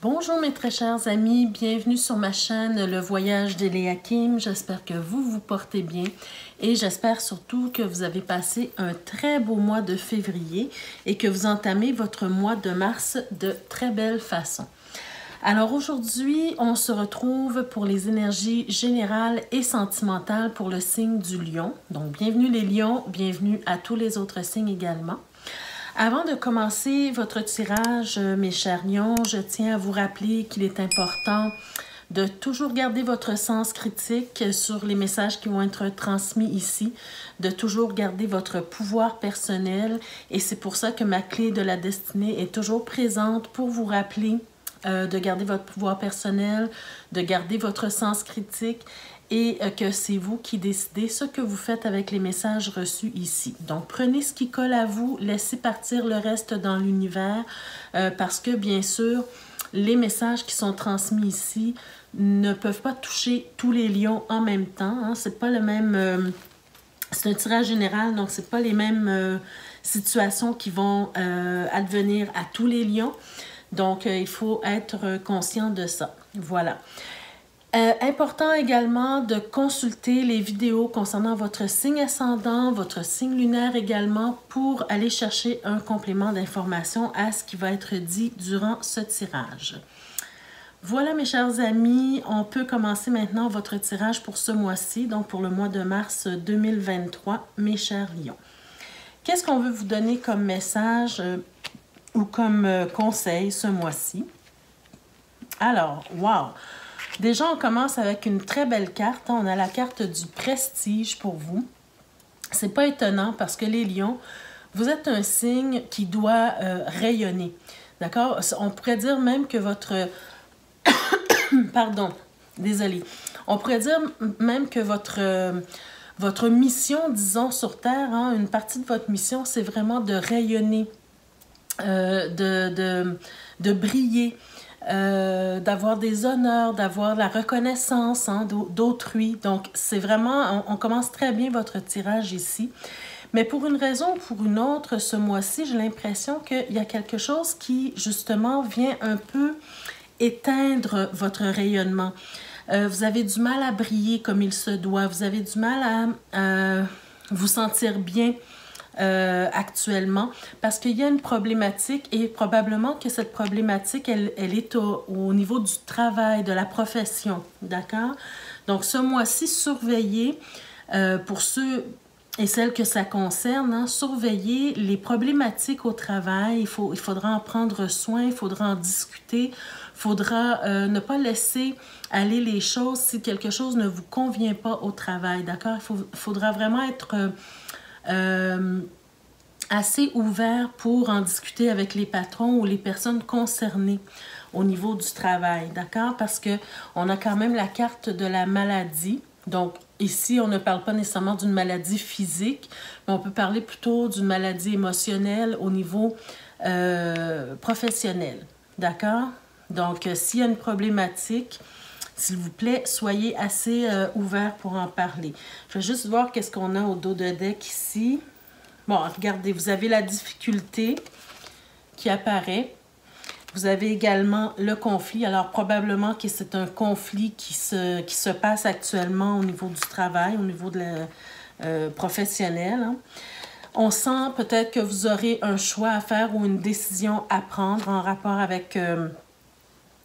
Bonjour mes très chers amis, bienvenue sur ma chaîne Le Voyage d'Eliakim. J'espère que vous vous portez bien et j'espère surtout que vous avez passé un très beau mois de février et que vous entamez votre mois de mars de très belle façon. Alors aujourd'hui, on se retrouve pour les énergies générales et sentimentales pour le signe du lion. Donc bienvenue les lions, bienvenue à tous les autres signes également. Avant de commencer votre tirage, mes chers lions, je tiens à vous rappeler qu'il est important de toujours garder votre sens critique sur les messages qui vont être transmis ici, de toujours garder votre pouvoir personnel et c'est pour ça que ma clé de la destinée est toujours présente pour vous rappeler de garder votre pouvoir personnel, de garder votre sens critique et que c'est vous qui décidez ce que vous faites avec les messages reçus ici. Donc, prenez ce qui colle à vous, laissez partir le reste dans l'univers parce que, bien sûr, les messages qui sont transmis ici ne peuvent pas toucher tous les lions en même temps. Hein. C'est pas le même... c'est un tirage général, donc c'est pas les mêmes situations qui vont advenir à tous les lions. Donc, il faut être conscient de ça. Voilà. Important également de consulter les vidéos concernant votre signe ascendant, votre signe lunaire également pour aller chercher un complément d'information à ce qui va être dit durant ce tirage. Voilà mes chers amis, on peut commencer maintenant votre tirage pour ce mois-ci, donc pour le mois de mars 2023, mes chers lions. Qu'est-ce qu'on veut vous donner comme message ou comme conseil ce mois-ci? Alors, wow! Déjà, on commence avec une très belle carte. On a la carte du prestige pour vous. C'est pas étonnant parce que les lions, vous êtes un signe qui doit rayonner. D'accord? On pourrait dire même que votre... Pardon, désolée. On pourrait dire même que votre mission, disons, sur Terre, hein, une partie de votre mission, c'est vraiment de rayonner, de briller, d'avoir des honneurs, d'avoir la reconnaissance hein, d'autrui. Donc, c'est vraiment, on commence très bien votre tirage ici. Mais pour une raison ou pour une autre, ce mois-ci, j'ai l'impression qu'il y a quelque chose qui, justement, vient un peu éteindre votre rayonnement. Vous avez du mal à briller comme il se doit. Vous avez du mal à vous sentir bien actuellement parce qu'il y a une problématique et probablement que cette problématique, elle est au niveau du travail, de la profession, d'accord? Donc, ce mois-ci, surveillez pour ceux et celles que ça concerne, hein, surveillez les problématiques au travail. Il faudra en prendre soin, il faudra en discuter, il faudra ne pas laisser aller les choses si quelque chose ne vous convient pas au travail, d'accord? Il faudra vraiment être... assez ouvert pour en discuter avec les patrons ou les personnes concernées au niveau du travail, d'accord? Parce qu'on a quand même la carte de la maladie. Donc, ici, on ne parle pas nécessairement d'une maladie physique, mais on peut parler plutôt d'une maladie émotionnelle au niveau professionnel, d'accord? Donc, s'il y a une problématique, s'il vous plaît, soyez assez ouvert pour en parler. Je vais juste voir qu'est-ce qu'on a au dos de deck ici. Bon, regardez, vous avez la difficulté qui apparaît. Vous avez également le conflit. Alors, probablement que c'est un conflit qui se passe actuellement au niveau du travail, au niveau de la professionnel. Hein. On sent peut-être que vous aurez un choix à faire ou une décision à prendre en rapport avec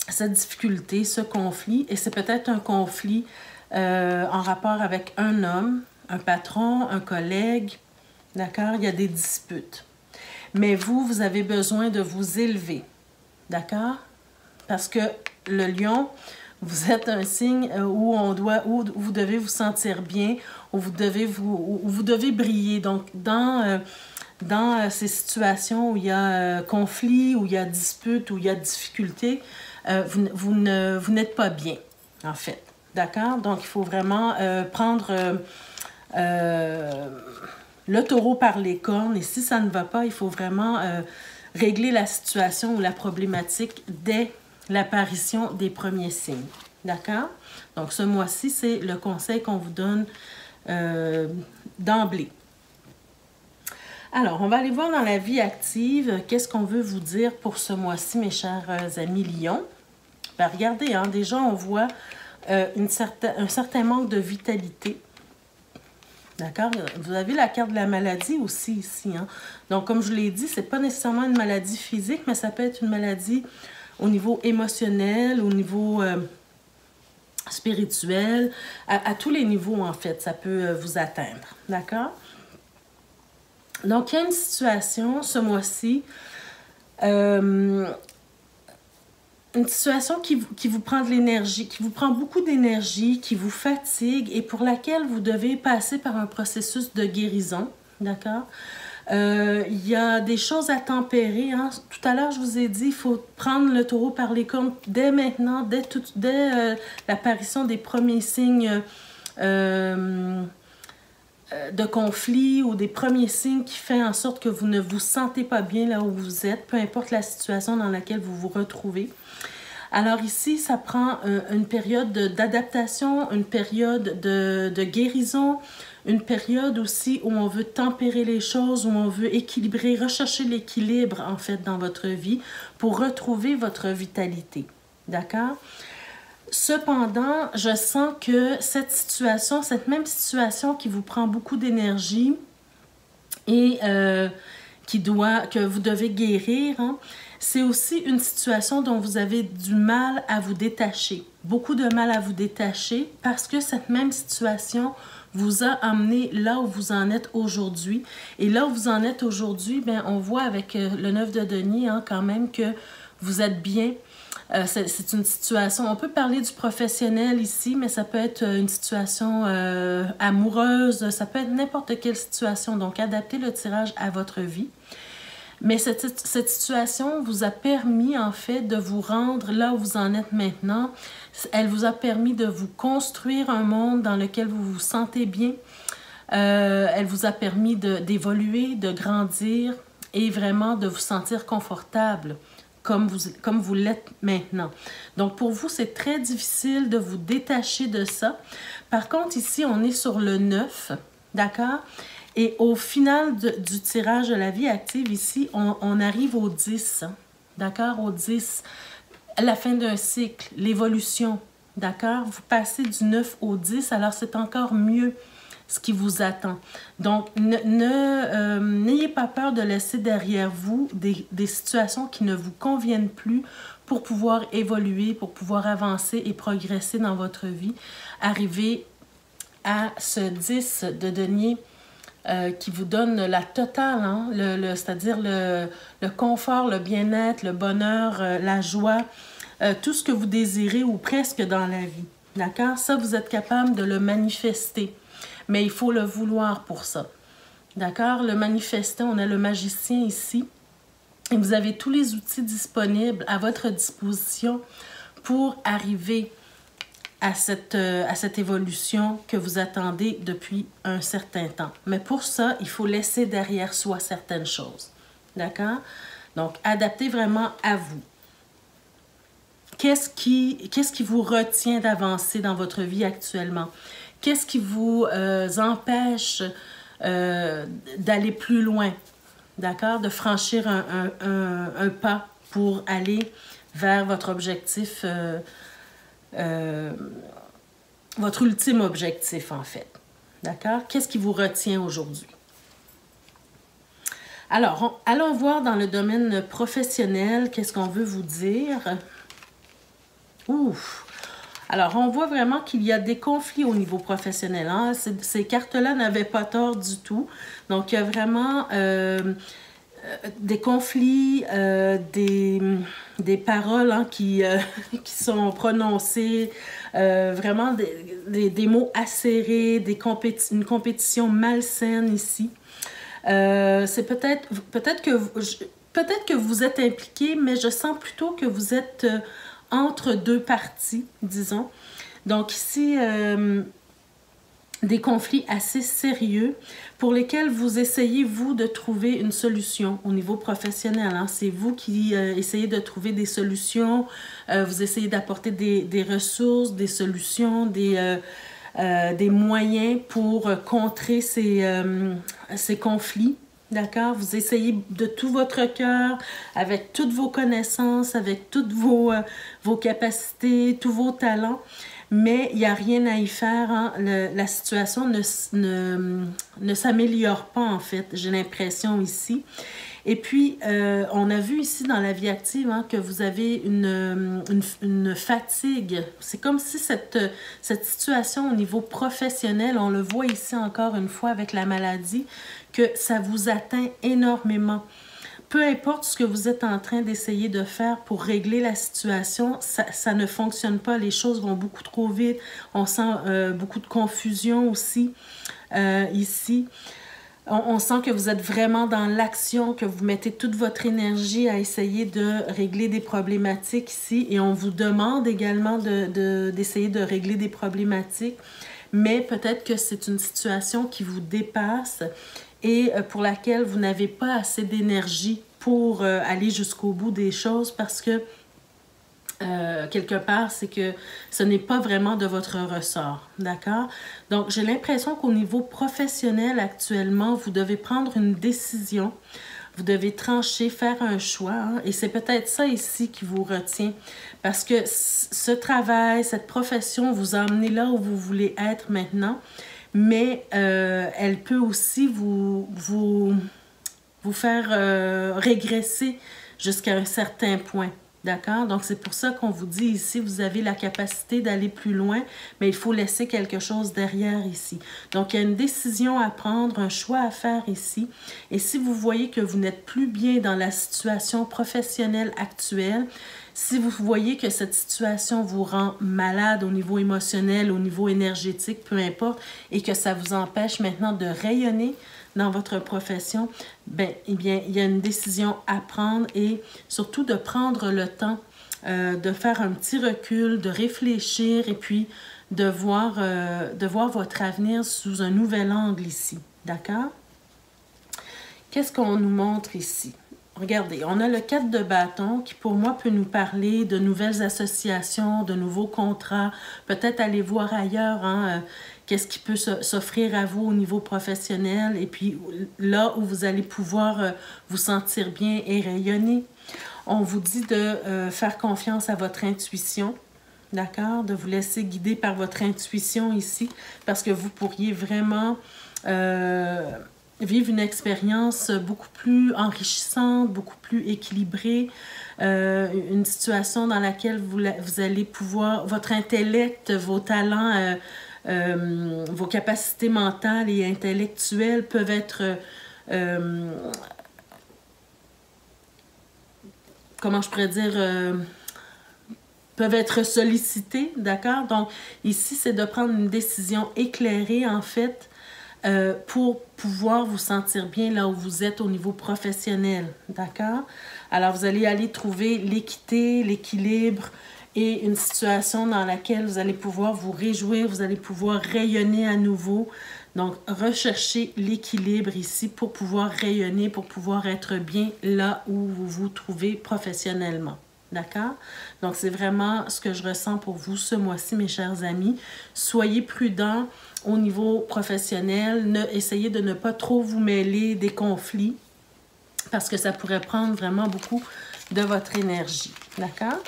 cette difficulté, ce conflit. Et c'est peut-être un conflit en rapport avec un homme, un patron, un collègue. D'accord? Il y a des disputes. Mais vous avez besoin de vous élever. D'accord? Parce que le lion, vous êtes un signe où vous devez vous sentir bien, où vous devez briller. Donc, dans ces situations où il y a conflit, où il y a dispute, où il y a difficulté, vous n'êtes pas bien, en fait. D'accord? Donc, il faut vraiment prendre... le taureau par les cornes, et si ça ne va pas, il faut vraiment régler la situation ou la problématique dès l'apparition des premiers signes. D'accord? Donc, ce mois-ci, c'est le conseil qu'on vous donne d'emblée. Alors, on va aller voir dans la vie active, qu'est-ce qu'on veut vous dire pour ce mois-ci, mes chers amis lions. Ben, regardez, hein, déjà, on voit un certain manque de vitalité. D'accord? Vous avez la carte de la maladie aussi ici. Hein? Donc, comme je l'ai dit, ce n'est pas nécessairement une maladie physique, mais ça peut être une maladie au niveau émotionnel, au niveau spirituel, à tous les niveaux, en fait, ça peut vous atteindre. D'accord? Donc, il y a une situation, ce mois-ci, une situation qui vous prend de l'énergie, qui vous prend beaucoup d'énergie, qui vous fatigue et pour laquelle vous devez passer par un processus de guérison, d'accord? Il y a des choses à tempérer. Hein? Tout à l'heure, je vous ai dit, il faut prendre le taureau par les cornes dès maintenant, dès l'apparition des premiers signes de conflit ou des premiers signes qui font en sorte que vous ne vous sentez pas bien là où vous êtes, peu importe la situation dans laquelle vous vous retrouvez. Alors ici, ça prend une période d'adaptation, une période de guérison, une période aussi où on veut tempérer les choses, où on veut équilibrer, rechercher l'équilibre en fait dans votre vie pour retrouver votre vitalité. D'accord? Cependant, je sens que cette même situation qui vous prend beaucoup d'énergie et que vous devez guérir, hein, c'est aussi une situation dont vous avez du mal à vous détacher. Beaucoup de mal à vous détacher parce que cette même situation vous a amené là où vous en êtes aujourd'hui. Et là où vous en êtes aujourd'hui, ben, on voit avec le 9 de denier hein, quand même que vous êtes bien. C'est une situation, on peut parler du professionnel ici, mais ça peut être une situation amoureuse, ça peut être n'importe quelle situation. Donc, adaptez le tirage à votre vie. Mais cette situation vous a permis, en fait, de vous rendre là où vous en êtes maintenant. Elle vous a permis de vous construire un monde dans lequel vous vous sentez bien. Elle vous a permis d'évoluer, de grandir et vraiment de vous sentir confortable comme vous l'êtes maintenant. Donc, pour vous, c'est très difficile de vous détacher de ça. Par contre, ici, on est sur le 9, d'accord? Et au final du tirage de la vie active, ici, on arrive au 10, d'accord? Au 10, la fin d'un cycle, l'évolution, d'accord? Vous passez du 9 au 10, alors c'est encore mieux ce qui vous attend. Donc, n'ayez pas peur de laisser derrière vous des situations qui ne vous conviennent plus pour pouvoir évoluer, pour pouvoir avancer et progresser dans votre vie. Arriver à ce 10 de denier qui vous donne la totale, hein, c'est-à-dire le confort, le bien-être, le bonheur, la joie, tout ce que vous désirez ou presque dans la vie. D'accord? Ça, vous êtes capable de le manifester. Mais il faut le vouloir pour ça. D'accord? Le manifester, on a le magicien ici. Et vous avez tous les outils disponibles à votre disposition pour arriver à cette évolution que vous attendez depuis un certain temps. Mais pour ça, il faut laisser derrière soi certaines choses. D'accord? Donc, adaptez vraiment à vous. Qu'est-ce qui vous retient d'avancer dans votre vie actuellement? Qu'est-ce qui vous empêche d'aller plus loin? D'accord? De franchir un pas pour aller vers votre objectif, votre ultime objectif, en fait. D'accord? Qu'est-ce qui vous retient aujourd'hui? Alors, allons voir dans le domaine professionnel, qu'est-ce qu'on veut vous dire? Ouf! Alors, on voit vraiment qu'il y a des conflits au niveau professionnel. Hein? Ces cartes-là n'avaient pas tort du tout. Donc, il y a vraiment des conflits, des paroles hein, qui sont prononcées, vraiment des mots acérés, une compétition malsaine ici. C'est peut-être que vous êtes impliqué, mais je sens plutôt que vous êtes entre deux parties, disons. Donc ici, des conflits assez sérieux pour lesquels vous essayez, vous, de trouver une solution au niveau professionnel. Hein? C'est vous qui essayez de trouver des solutions, vous essayez d'apporter des ressources, des solutions, des moyens pour contrer ces conflits. D'accord? Vous essayez de tout votre cœur, avec toutes vos connaissances, avec toutes vos capacités, tous vos talents, mais il n'y a rien à y faire. Hein? La situation ne s'améliore pas, en fait, j'ai l'impression ici. Et puis, on a vu ici dans la vie active hein, que vous avez une fatigue. C'est comme si cette situation au niveau professionnel, on le voit ici encore une fois avec la maladie, que ça vous atteint énormément. Peu importe ce que vous êtes en train d'essayer de faire pour régler la situation, ça ne fonctionne pas. Les choses vont beaucoup trop vite. On sent beaucoup de confusion aussi ici. On sent que vous êtes vraiment dans l'action, que vous mettez toute votre énergie à essayer de régler des problématiques ici. Et on vous demande également d'essayer de régler des problématiques. Mais peut-être que c'est une situation qui vous dépasse et pour laquelle vous n'avez pas assez d'énergie pour aller jusqu'au bout des choses parce que quelque part, c'est que ce n'est pas vraiment de votre ressort, d'accord? Donc, j'ai l'impression qu'au niveau professionnel, actuellement, vous devez prendre une décision, vous devez trancher, faire un choix, hein, et c'est peut-être ça ici qui vous retient, parce que ce travail, cette profession vous a amené là où vous voulez être maintenant, mais elle peut aussi vous faire régresser jusqu'à un certain point. D'accord? Donc, c'est pour ça qu'on vous dit ici, vous avez la capacité d'aller plus loin, mais il faut laisser quelque chose derrière ici. Donc, il y a une décision à prendre, un choix à faire ici. Et si vous voyez que vous n'êtes plus bien dans la situation professionnelle actuelle, si vous voyez que cette situation vous rend malade au niveau émotionnel, au niveau énergétique, peu importe, et que ça vous empêche maintenant de rayonner dans votre profession, eh bien, il y a une décision à prendre et surtout de prendre le temps de faire un petit recul, de réfléchir et puis de voir votre avenir sous un nouvel angle ici. D'accord? Qu'est-ce qu'on nous montre ici? Regardez, on a le 4 de bâton qui, pour moi, peut nous parler de nouvelles associations, de nouveaux contrats, peut-être aller voir ailleurs, hein, qu'est-ce qui peut s'offrir à vous au niveau professionnel et puis là où vous allez pouvoir vous sentir bien et rayonner. On vous dit de faire confiance à votre intuition, d'accord? De vous laisser guider par votre intuition ici parce que vous pourriez vraiment vivre une expérience beaucoup plus enrichissante, beaucoup plus équilibrée, une situation dans laquelle vous allez pouvoir, votre intellect, vos talents, vos capacités mentales et intellectuelles peuvent être, comment je pourrais dire, peuvent être sollicités, d'accord? Donc, ici, c'est de prendre une décision éclairée, en fait, pour pouvoir vous sentir bien là où vous êtes au niveau professionnel, d'accord? Alors, vous allez aller trouver l'équité, l'équilibre et une situation dans laquelle vous allez pouvoir vous réjouir, vous allez pouvoir rayonner à nouveau. Donc, recherchez l'équilibre ici pour pouvoir rayonner, pour pouvoir être bien là où vous vous trouvez professionnellement. D'accord? Donc, c'est vraiment ce que je ressens pour vous ce mois-ci, mes chers amis. Soyez prudents au niveau professionnel. Essayez de ne pas trop vous mêler des conflits parce que ça pourrait prendre vraiment beaucoup de votre énergie. D'accord?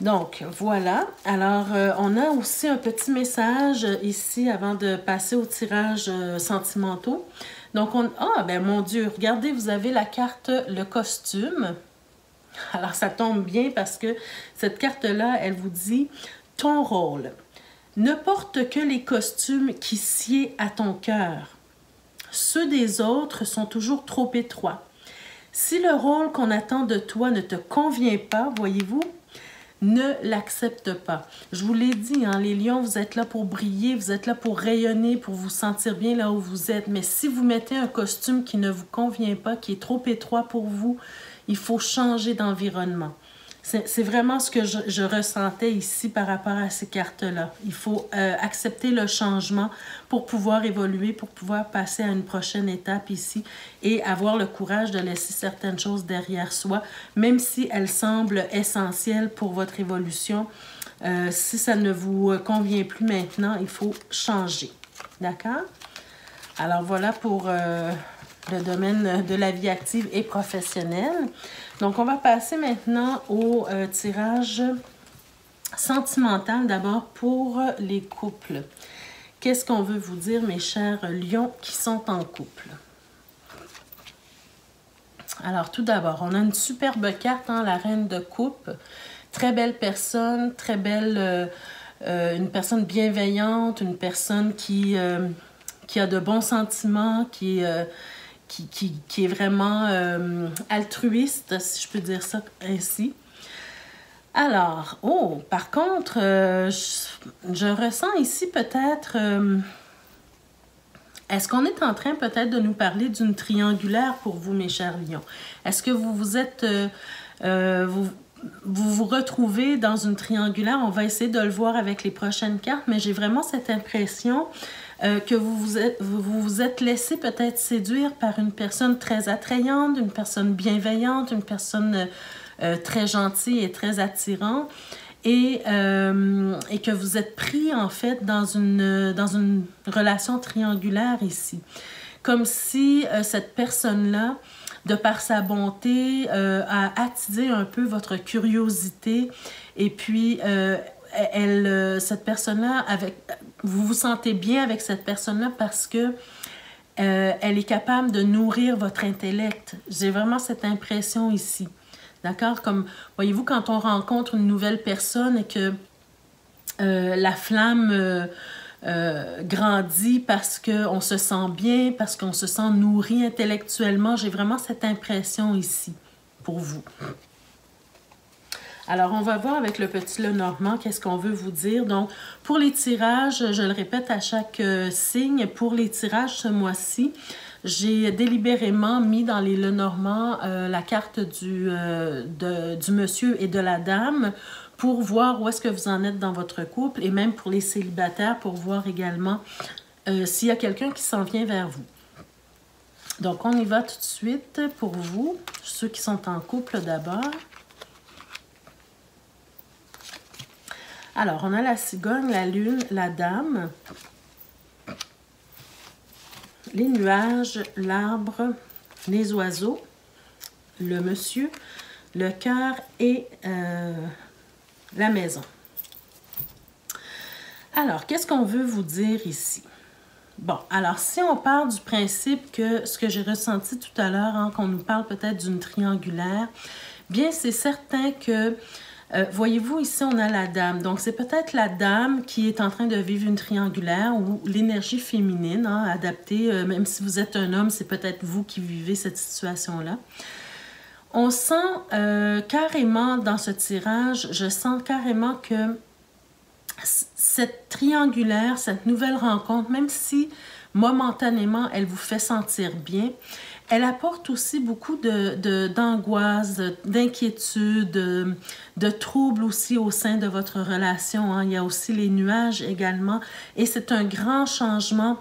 Donc, voilà. Alors, on a aussi un petit message ici avant de passer au tirage sentimentaux. Donc, ah, ben mon Dieu, regardez, vous avez la carte « Le costume ». Alors, ça tombe bien parce que cette carte-là, elle vous dit « Ton rôle. Ne porte que les costumes qui sied à ton cœur. Ceux des autres sont toujours trop étroits. Si le rôle qu'on attend de toi ne te convient pas, voyez-vous, ne l'accepte pas. » Je vous l'ai dit, hein, les lions, vous êtes là pour briller, vous êtes là pour rayonner, pour vous sentir bien là où vous êtes. Mais si vous mettez un costume qui ne vous convient pas, qui est trop étroit pour vous, il faut changer d'environnement. C'est vraiment ce que je ressentais ici par rapport à ces cartes-là. Il faut accepter le changement pour pouvoir évoluer, pour pouvoir passer à une prochaine étape ici et avoir le courage de laisser certaines choses derrière soi, même si elles semblent essentielles pour votre évolution. Si ça ne vous convient plus maintenant, il faut changer. D'accord? Alors voilà pour le domaine de la vie active et professionnelle. Donc, on va passer maintenant au tirage sentimental d'abord pour les couples. Qu'est-ce qu'on veut vous dire, mes chers lions qui sont en couple? Alors, tout d'abord, on a une superbe carte, hein, la reine de coupe. Très belle personne, très belle, une personne bienveillante, une personne qui a de bons sentiments, qui est vraiment altruiste, si je peux dire ça ainsi. Alors, oh, par contre, je ressens ici peut-être... est-ce qu'on est en train peut-être de nous parler d'une triangulaire pour vous, mes chers lions? Est-ce que vous êtes... vous retrouvez dans une triangulaire? On va essayer de le voir avec les prochaines cartes, mais j'ai vraiment cette impression que vous vous êtes laissé peut-être séduire par une personne très attrayante, une personne bienveillante, une personne... très gentil et très attirant et que vous êtes pris en fait dans une relation triangulaire ici. Comme si cette personne-là, de par sa bonté, a attisé un peu votre curiosité et puis cette personne-là, vous vous sentez bien avec cette personne-là parce que elle est capable de nourrir votre intellect. J'ai vraiment cette impression ici. D'accord? Comme, voyez-vous, quand on rencontre une nouvelle personne et que la flamme grandit parce qu'on se sent bien, parce qu'on se sent nourri intellectuellement, j'ai vraiment cette impression ici pour vous. Alors, on va voir avec le petit Lenormand qu'est-ce qu'on veut vous dire. Donc, pour les tirages, je le répète à chaque signe, pour les tirages ce mois-ci, j'ai délibérément mis dans les Lenormand la carte du monsieur et de la dame pour voir où est-ce que vous en êtes dans votre couple et même pour les célibataires pour voir également s'il y a quelqu'un qui s'en vient vers vous. Donc, on y va tout de suite pour vous, ceux qui sont en couple d'abord. Alors, on a la cigogne, la lune, la dame, les nuages, l'arbre, les oiseaux, le monsieur, le cœur et la maison. Alors, qu'est-ce qu'on veut vous dire ici? Bon, alors si on part du principe que ce que j'ai ressenti tout à l'heure, hein, qu'on nous parle peut-être d'une triangulaire, bien c'est certain que voyez-vous, ici, on a la dame. Donc, c'est peut-être la dame qui est en train de vivre une triangulaire ou l'énergie féminine, hein, adaptée. Même si vous êtes un homme, c'est peut-être vous qui vivez cette situation-là. On sent carrément dans ce tirage, je sens carrément que cette triangulaire, cette nouvelle rencontre, même si momentanément, elle vous fait sentir bien, elle apporte aussi beaucoup d'angoisse, d'inquiétude, de troubles aussi au sein de votre relation. Hein. Il y a aussi les nuages également. Et c'est un grand changement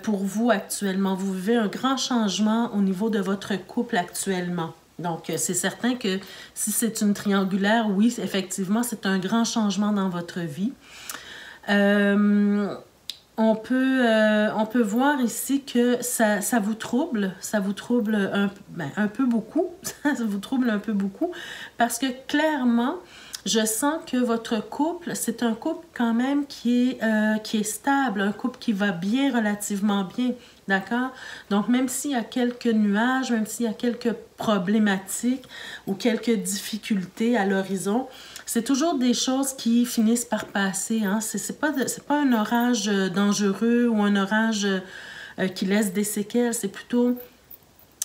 pour vous actuellement. Vous vivez un grand changement au niveau de votre couple actuellement. Donc, c'est certain que si c'est une triangulaire, oui, effectivement, c'est un grand changement dans votre vie. On peut voir ici que ça vous trouble un peu beaucoup, ça vous trouble un peu beaucoup, parce que clairement, je sens que votre couple, c'est un couple quand même qui est stable, un couple qui va bien, relativement bien, d'accord? Donc, même s'il y a quelques nuages, même s'il y a quelques problématiques ou quelques difficultés à l'horizon, c'est toujours des choses qui finissent par passer. Hein? C'est pas un orage dangereux ou un orage qui laisse des séquelles. C'est plutôt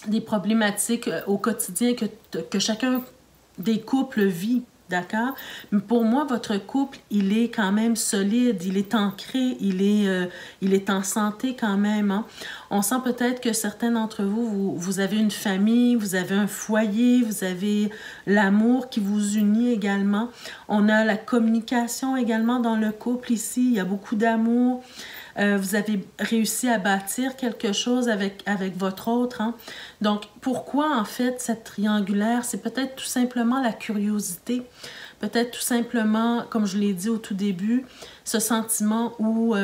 des problématiques au quotidien que chacun des couples vit. D'accord? Mais pour moi, votre couple, il est quand même solide, il est ancré, il est en santé quand même. Hein? On sent peut-être que certains d'entre vous avez une famille, vous avez un foyer, vous avez l'amour qui vous unit également. On a la communication également dans le couple ici, il y a beaucoup d'amour. Vous avez réussi à bâtir quelque chose avec votre autre. Hein? Donc, pourquoi en fait cette triangulaire? C'est peut-être tout simplement la curiosité. Peut-être tout simplement, comme je l'ai dit au tout début, ce sentiment où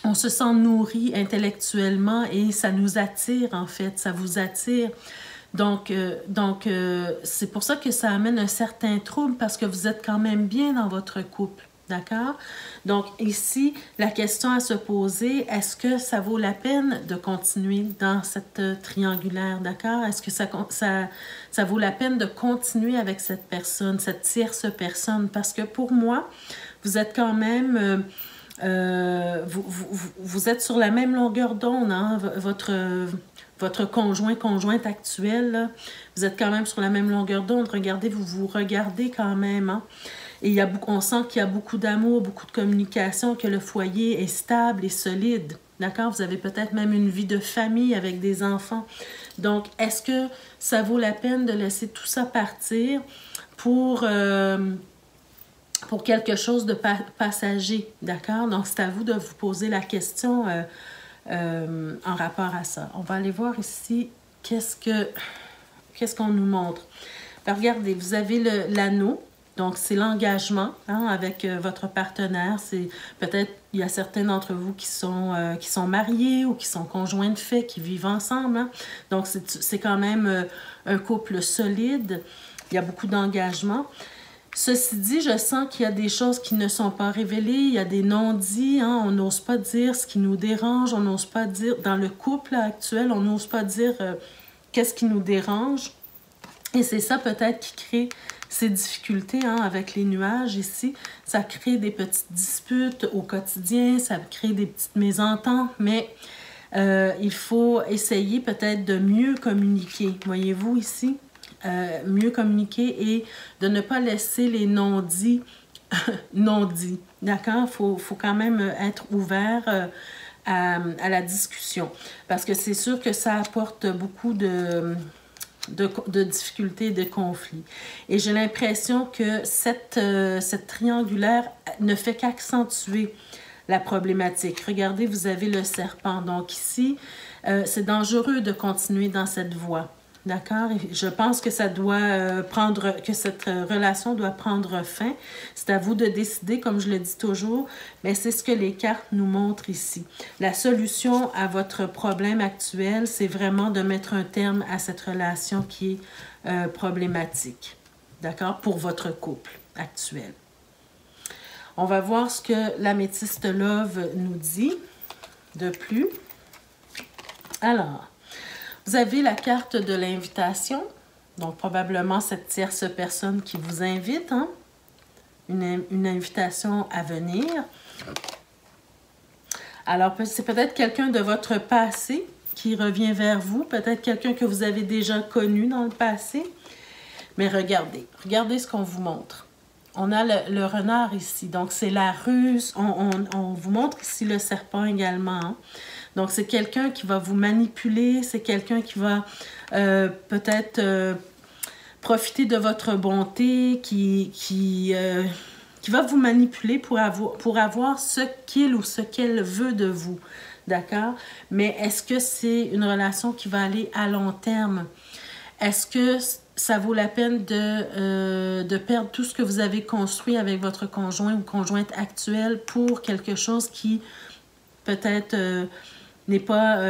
on se sent nourri intellectuellement et ça nous attire, en fait, ça vous attire. Donc, c'est pour ça que ça amène un certain trouble parce que vous êtes quand même bien dans votre couple, d'accord? Donc, ici, la question à se poser, est-ce que ça vaut la peine de continuer dans cette triangulaire, d'accord? Est-ce que ça vaut la peine de continuer avec cette personne, cette tierce personne? Parce que pour moi, vous êtes quand même... vous êtes sur la même longueur d'onde, hein? Votre conjointe actuelle, là, vous êtes quand même sur la même longueur d'onde. Regardez, vous vous regardez quand même. Hein? Et on sent qu'il y a beaucoup d'amour, beaucoup de communication, que le foyer est stable et solide. D'accord? Vous avez peut-être même une vie de famille avec des enfants. Donc, est-ce que ça vaut la peine de laisser tout ça partir pour quelque chose de passager? D'accord? Donc, c'est à vous de vous poser la question en rapport à ça. On va aller voir ici qu'est-ce qu'on nous montre. Ben, regardez, vous avez l'anneau, donc c'est l'engagement hein, avec votre partenaire. C'est peut-être il y a certains d'entre vous qui sont mariés ou qui sont conjoints de fait, qui vivent ensemble. Hein. Donc c'est quand même un couple solide. Il y a beaucoup d'engagement. Ceci dit, je sens qu'il y a des choses qui ne sont pas révélées, il y a des non-dits, hein, on n'ose pas dire ce qui nous dérange, on n'ose pas dire, dans le couple actuel, on n'ose pas dire qu'est-ce qui nous dérange. Et c'est ça peut-être qui crée ces difficultés hein, avec les nuages ici. Ça crée des petites disputes au quotidien, ça crée des petites mésententes, mais il faut essayer peut-être de mieux communiquer. Voyez-vous ici? Mieux communiquer et de ne pas laisser les non-dits non-dits. D'accord? Il faut quand même être ouvert à la discussion. Parce que c'est sûr que ça apporte beaucoup de difficultés, de conflits. Et j'ai l'impression que cette triangulaire ne fait qu'accentuer la problématique. Regardez, vous avez le serpent. Donc ici, c'est dangereux de continuer dans cette voie. D'accord? Je pense que ça doit que cette relation doit prendre fin. C'est à vous de décider, comme je le dis toujours, mais c'est ce que les cartes nous montrent ici. La solution à votre problème actuel, c'est vraiment de mettre un terme à cette relation qui est problématique. D'accord? Pour votre couple actuel. On va voir ce que l'améthyste Love nous dit de plus. Alors, vous avez la carte de l'invitation, donc probablement cette tierce personne qui vous invite, hein? Une invitation à venir. Alors, c'est peut-être quelqu'un de votre passé qui revient vers vous, peut-être quelqu'un que vous avez déjà connu dans le passé. Mais regardez ce qu'on vous montre. On a le renard ici, donc c'est la ruse. On vous montre ici le serpent également, hein? Donc, c'est quelqu'un qui va vous manipuler, c'est quelqu'un qui va peut-être profiter de votre bonté, qui va vous manipuler pour avoir ce qu'il ou ce qu'elle veut de vous. D'accord? Mais est-ce que c'est une relation qui va aller à long terme? Est-ce que ça vaut la peine de perdre tout ce que vous avez construit avec votre conjoint ou conjointe actuelle pour quelque chose qui peut-être... n'est pas...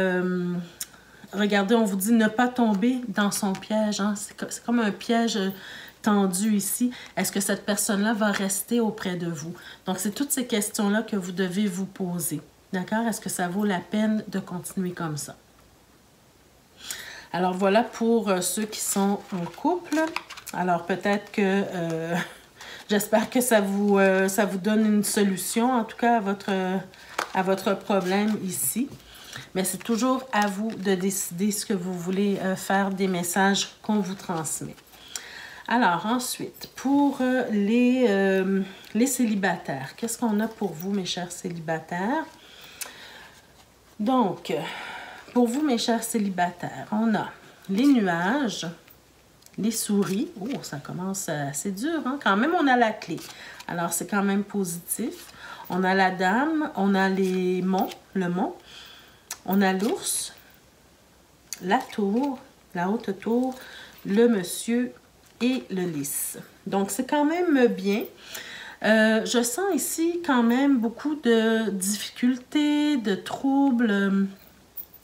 regardez, on vous dit ne pas tomber dans son piège. Hein? C'est comme un piège tendu ici. Est-ce que cette personne-là va rester auprès de vous? Donc, c'est toutes ces questions-là que vous devez vous poser. D'accord? Est-ce que ça vaut la peine de continuer comme ça? Alors, voilà pour ceux qui sont en couple. Alors, peut-être que... j'espère que ça vous donne une solution, en tout cas, à votre problème ici. Mais c'est toujours à vous de décider ce que vous voulez faire des messages qu'on vous transmet. Alors, ensuite, pour les célibataires, qu'est-ce qu'on a pour vous, mes chers célibataires? Donc, pour vous, mes chers célibataires, on a les nuages, les souris. Oh, ça commence assez dur, hein? Quand même, on a la clé. Alors, c'est quand même positif. On a la dame, on a les monts, le mont. On a l'ours, la tour, la haute tour, le monsieur et le lys. Donc, c'est quand même bien. Je sens ici quand même beaucoup de difficultés, de troubles,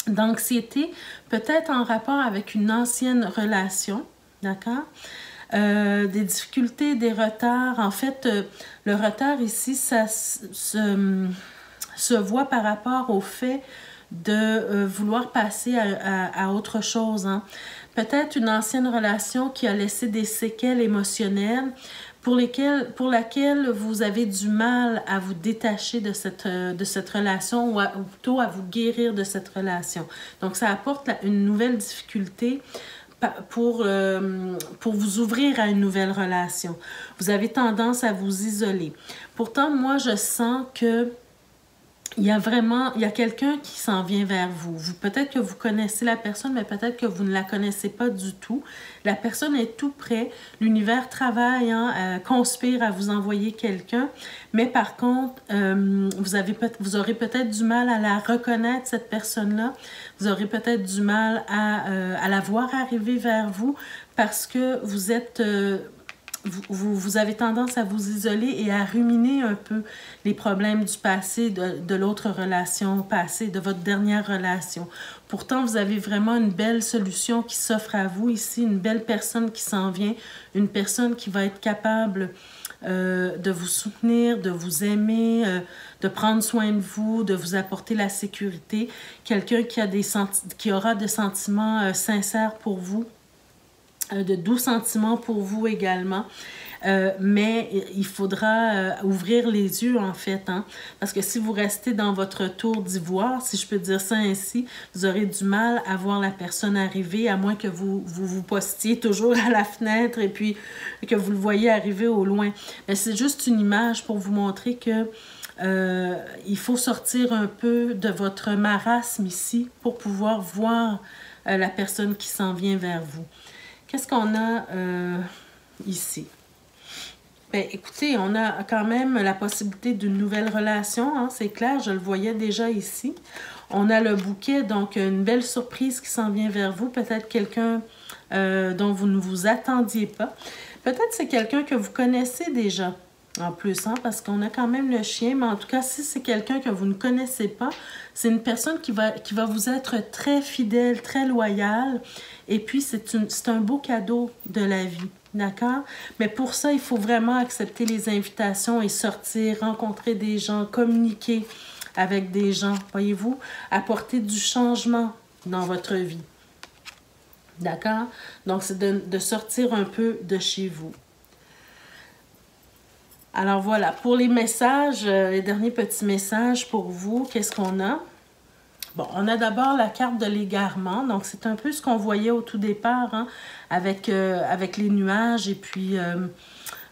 d'anxiété, peut-être en rapport avec une ancienne relation, d'accord? Des difficultés, des retards. En fait, le retard ici, ça se voit par rapport au fait de vouloir passer à autre chose. Hein. Peut-être une ancienne relation qui a laissé des séquelles émotionnelles pour laquelle vous avez du mal à vous détacher de cette relation ou plutôt à vous guérir de cette relation. Donc, ça apporte une nouvelle difficulté pour vous ouvrir à une nouvelle relation. Vous avez tendance à vous isoler. Pourtant, moi, je sens que il y a quelqu'un qui s'en vient vers vous. Peut-être que vous connaissez la personne, mais peut-être que vous ne la connaissez pas du tout. La personne est tout près. L'univers travaille, hein, conspire à vous envoyer quelqu'un. Mais par contre, vous aurez peut-être du mal à la reconnaître, cette personne-là. Vous aurez peut-être du mal à la voir arriver vers vous parce que vous êtes... Vous avez tendance à vous isoler et à ruminer un peu les problèmes du passé, de l'autre relation passée, de votre dernière relation. Pourtant, vous avez vraiment une belle solution qui s'offre à vous ici, une belle personne qui s'en vient, une personne qui va être capable de vous soutenir, de vous aimer, de prendre soin de vous, de vous apporter la sécurité. Quelqu'un qui aura des sentiments sincères pour vous. De doux sentiments pour vous également. Mais il faudra ouvrir les yeux, en fait. Hein? Parce que si vous restez dans votre tour d'ivoire, si je peux dire ça ainsi, vous aurez du mal à voir la personne arriver, à moins que vous postiez toujours à la fenêtre et puis que vous le voyez arriver au loin. Mais c'est juste une image pour vous montrer que il faut sortir un peu de votre marasme ici pour pouvoir voir la personne qui s'en vient vers vous. Qu'est-ce qu'on a ici? Bien, écoutez, on a quand même la possibilité d'une nouvelle relation, hein, c'est clair, je le voyais déjà ici. On a le bouquet, donc une belle surprise qui s'en vient vers vous, peut-être quelqu'un dont vous ne vous attendiez pas. Peut-être c'est quelqu'un que vous connaissez déjà, en plus, hein, parce qu'on a quand même le chien, mais en tout cas, si c'est quelqu'un que vous ne connaissez pas, c'est une personne qui va vous être très fidèle, très loyale, et puis c'est un beau cadeau de la vie, d'accord? Mais pour ça, il faut vraiment accepter les invitations et sortir, rencontrer des gens, communiquer avec des gens, voyez-vous, apporter du changement dans votre vie, d'accord? Donc, c'est de sortir un peu de chez vous. Alors voilà, pour les messages, les derniers petits messages pour vous, qu'est-ce qu'on a? Bon, on a d'abord la carte de l'égarement, donc c'est un peu ce qu'on voyait au tout départ, hein, avec les nuages et puis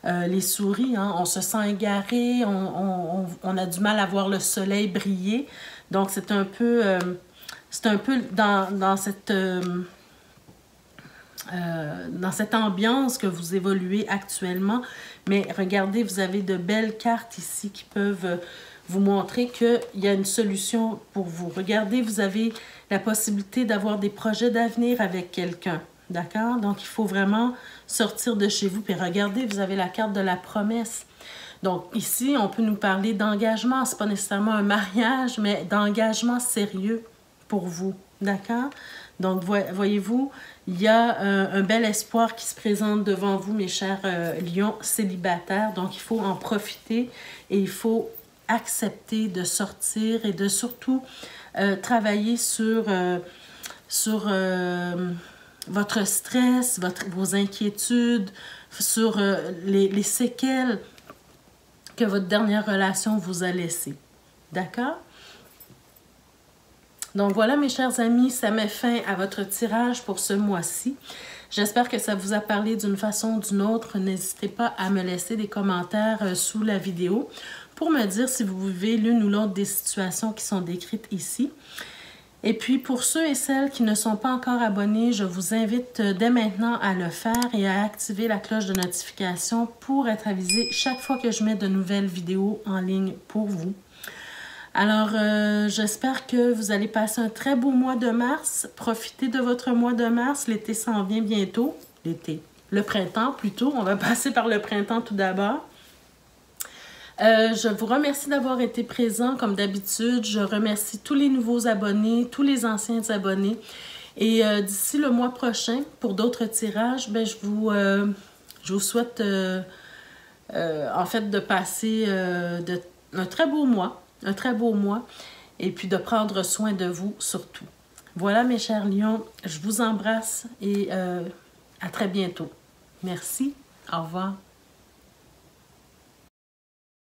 les souris. Hein, on se sent égaré, on a du mal à voir le soleil briller, donc c'est un peu dans cette ambiance que vous évoluez actuellement. Mais regardez, vous avez de belles cartes ici qui peuvent vous montrer qu'il y a une solution pour vous. Regardez, vous avez la possibilité d'avoir des projets d'avenir avec quelqu'un. D'accord? Donc, il faut vraiment sortir de chez vous. Puis regardez, vous avez la carte de la promesse. Donc, ici, on peut nous parler d'engagement. Ce n'est pas nécessairement un mariage, mais d'engagement sérieux pour vous. D'accord? Donc, voyez-vous, il y a un bel espoir qui se présente devant vous, mes chers lions célibataires. Donc, il faut en profiter et il faut accepter de sortir et de surtout travailler sur votre stress, vos inquiétudes, sur les séquelles que votre dernière relation vous a laissées. D'accord? Donc voilà, mes chers amis, ça met fin à votre tirage pour ce mois-ci. J'espère que ça vous a parlé d'une façon ou d'une autre. N'hésitez pas à me laisser des commentaires sous la vidéo pour me dire si vous vivez l'une ou l'autre des situations qui sont décrites ici. Et puis, pour ceux et celles qui ne sont pas encore abonnés, je vous invite dès maintenant à le faire et à activer la cloche de notification pour être avisé chaque fois que je mets de nouvelles vidéos en ligne pour vous. Alors, j'espère que vous allez passer un très beau mois de mars. Profitez de votre mois de mars. L'été s'en vient bientôt. Le printemps plutôt. On va passer par le printemps tout d'abord. Je vous remercie d'avoir été présent comme d'habitude. Je remercie tous les nouveaux abonnés, tous les anciens abonnés. Et d'ici le mois prochain, pour d'autres tirages, ben, je vous souhaite en fait de passer un très beau mois. Et puis de prendre soin de vous surtout. Voilà mes chers lions, je vous embrasse et à très bientôt. Merci, au revoir.